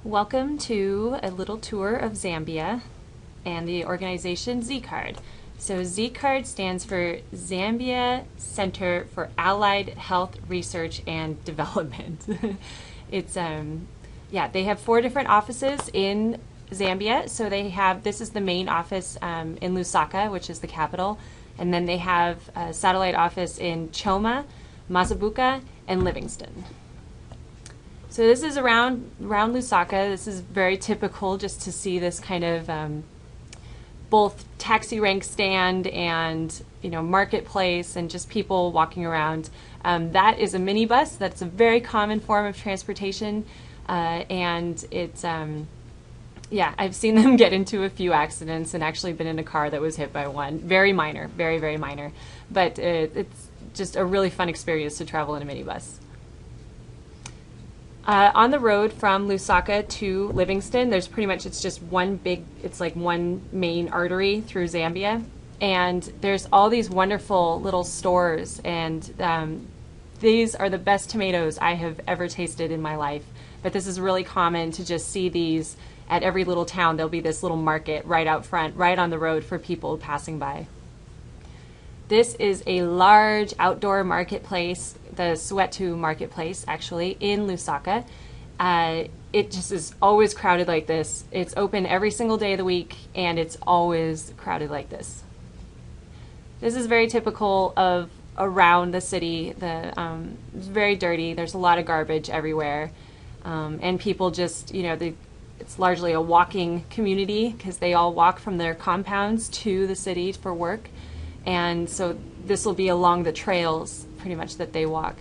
Welcome to a little tour of Zambia and the organization Z-Card. So Z-Card stands for Zambia Center for Allied Health Research and Development. It's they have 4 different offices in Zambia. So they have, this is the main office in Lusaka, which is the capital, and then they have a satellite office in Choma, Mazabuka, and Livingston. So this is around Lusaka. This is very typical just to see this kind of both taxi rank stand and marketplace and just people walking around. That is a minibus. That's a very common form of transportation, and it's I've seen them get into a few accidents and actually been in a car that was hit by one. Very minor, very, very minor, but it's just a really fun experience to travel in a minibus. On the road from Lusaka to Livingston, there's pretty much, it's just one main artery through Zambia. And there's all these wonderful little stores, and these are the best tomatoes I have ever tasted in my life. But this is really common to just see these at every little town. There'll be this little market right out front, right on the road for people passing by. This is a large outdoor marketplace, the Soweto marketplace, actually, in Lusaka. It just is always crowded like this. It's open every single day of the week, and it's always crowded like this. This is very typical of around the city. It's very dirty. There's a lot of garbage everywhere, and people just, it's largely a walking community because they all walk from their compounds to the city for work. And so this will be along the trails pretty much that they walk.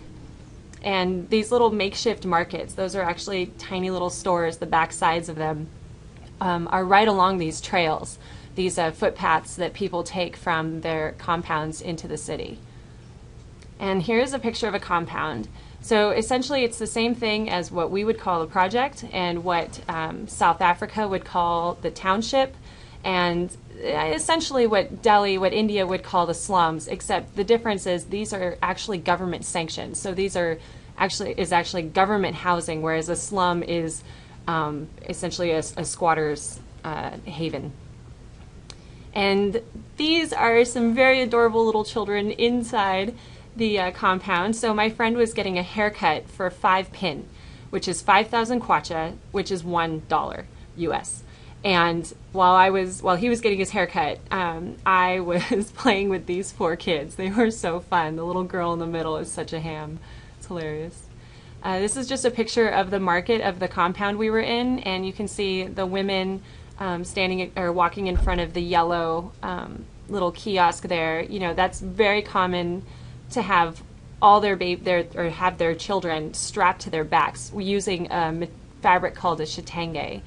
And these little makeshift markets, those are actually tiny little stores. The back sides of them are right along these trails, these footpaths that people take from their compounds into the city. And here's a picture of a compound. So essentially it's the same thing as what we would call a project and what South Africa would call the township, and essentially what India would call the slums, except the difference is these are actually government sanctioned. So these are actually government housing, whereas a slum is essentially a squatter's haven. And these are some very adorable little children inside the compound. So my friend was getting a haircut for 5 pin, which is 5,000 kwacha, which is $1 US. And while he was getting his haircut, I was playing with these 4 kids. They were so fun. The little girl in the middle is such a ham. It's hilarious. This is just a picture of the market of the compound we were in, and you can see the women standing or walking in front of the yellow little kiosk there. That's very common to have all have their children strapped to their backs using a fabric called a shitenge.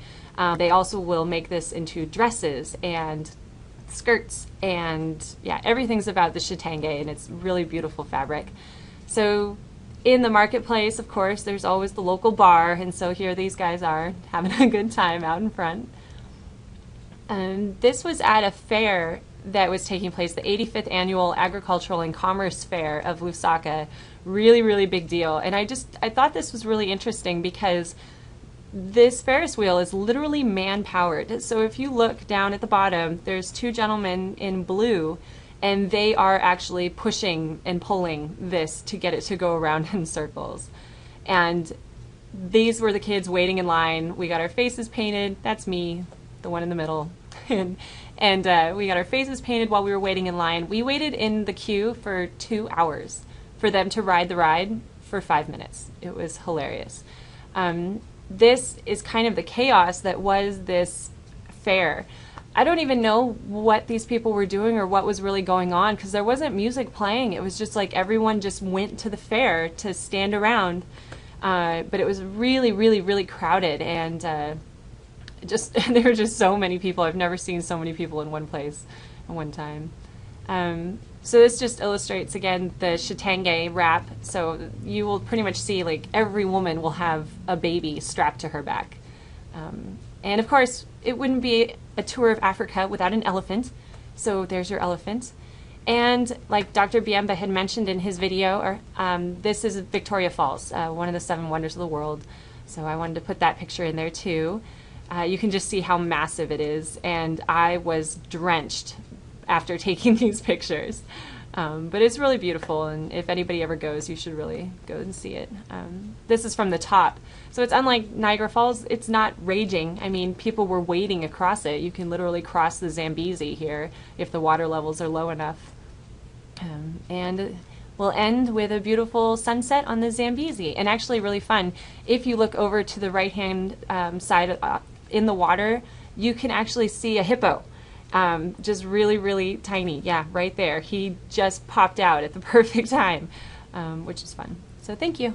They also will make this into dresses and skirts, and everything's about the shitenge, and it's really beautiful fabric. So in the marketplace, of course, there's always the local bar, and so here these guys are having a good time out in front. This was at a fair that was taking place, the 85th Annual Agricultural and Commerce Fair of Lusaka. Really, really big deal. And I thought this was really interesting because this Ferris wheel is literally man-powered. So if you look down at the bottom, there's 2 gentlemen in blue, and they are actually pushing and pulling this to get it to go around in circles. And these were the kids waiting in line. We got our faces painted. That's me, the one in the middle. and we got our faces painted while we were waiting in line. We waited in the queue for 2 hours for them to ride the ride for 5 minutes. It was hilarious. This is kind of the chaos that was this fair. I don't even know what these people were doing or what was really going on, because there wasn't music playing. It was just like everyone just went to the fair to stand around. But it was really, really, really crowded, and there were just so many people. I've never seen so many people in one place at one time. So this just illustrates, again, the shitenge wrap. So you will pretty much see, like, every woman will have a baby strapped to her back. And of course, it wouldn't be a tour of Africa without an elephant. So there's your elephant. And like Dr. Biemba had mentioned in his video, this is Victoria Falls, one of the 7 wonders of the world. So I wanted to put that picture in there too. You can just see how massive it is, and I was drenched after taking these pictures. But it's really beautiful, and if anybody ever goes, you should really go and see it. This is from the top. So it's unlike Niagara Falls, it's not raging. I mean, people were wading across it. You can literally cross the Zambezi here if the water levels are low enough. And we'll end with a beautiful sunset on the Zambezi, and actually really fun. If you look over to the right-hand side in the water, you can actually see a hippo. Just really, really tiny. Yeah, right there. He just popped out at the perfect time, which is fun. So thank you.